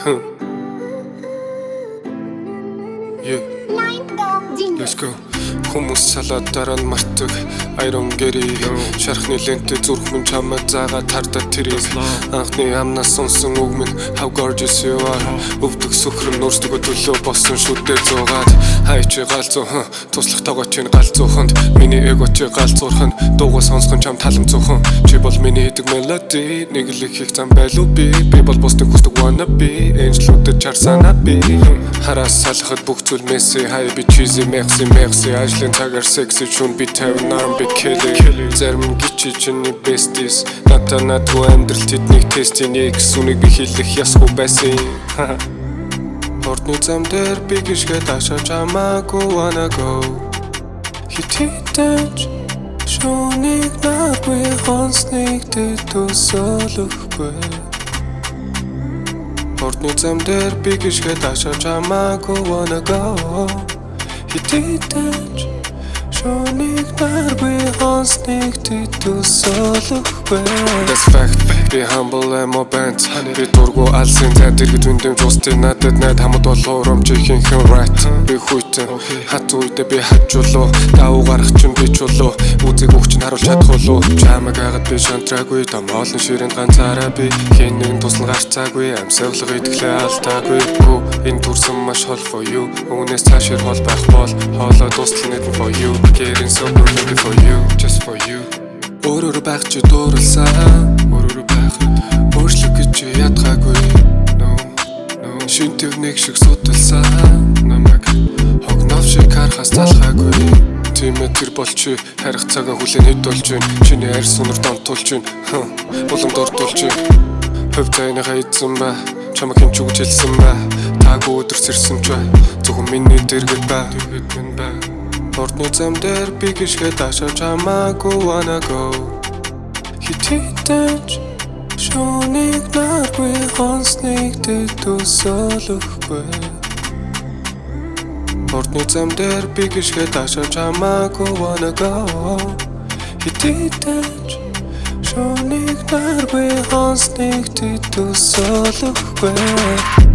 Yeah. Let's go. Хүмүүс салаад дараа нь мартаг I don't get it. Шархны лентэ зүрх минь чамд заагаад тардаад тэрийг анхны амнаас сонсон үг минь how gorgeous you are. Өвдөг сөхрөн нөрсдөгөө төлөө болсон шүдээр зуугаад хайч галзуу туслах тоогоо чинь галзууханд миний эго чи галзуурханд дуугаа сонсхон чам талам зуухан чи бол миний хэдэг мелоди нэг л их зам байлуу би бол бусдын хүсдэг wanna be энжлүүдэд чарсана би хараас салахад бүх зүйл месси хай би cheesy merci ажлын цагаар секси чүн би тавин нарам би killer зарим гिचи чиний besties натанадгүй амьдрал тэднийг тестинийг сүнийг би хэлэх ясгүй байсан Ордны зам дээр би гიშгэ ташаа чамаагүй wanna go хитэтэж шонийг наггүй хонсныг төсөөлөхгүй Ордны зам дээр би гიშгэ ташаа чамаагүй wanna go хитэтэж шонийг наггүй хонсныг төсөөлөхгүй That's fact би humble am a band би дургу алсын зайд иргэд үндэмж устын надад найд хамт бол урамжийнхэн right би хүйтэн хат үедээ би хажуулуу давуу гарах чинь би чулуу үзэг өгч нь харуулж чадах уу чамаг агаад би шантраагүй томоолн ширэнд ганцаараа би хэн нэгэн туслан гарцаагүй амьсгалга итгэлээ алдаагүй энэ төрсөн маш хол for you үүнээс цаашир хол байх бол хоолой дуслал нэгэн for you getting so good for you just for you Өөрөөр байх чи дууралсан Өөрөөр байхад өөрчлөх гэж ядгаагүй Шин төвнэг шиг судалсан Намайг хогнов шиг харахаас залхаагүй Тиймээ тэр бол чи харих цагаа хүлээн хэдүүлж байна Чиний арь сунар донтуулж байна Уламд ордуулж байна Хөв тайныхаа эзэн ба Чамаг хэмч үгж хэлсэн ба Таагүй өдөр сэрсэн ч бай Зөвхөн миний дэргэд ба Ордны зам дээр би гიშгэ ташаа чамаагүй wanna go хитэтэж шонийг наггүй хонсныг төсөөлөхгүй Ордны зам дээр би гიშгэ ташаа чамаагүй wanna go хитэтэж шонийг наггүй хонсныг төсөөлөхгүй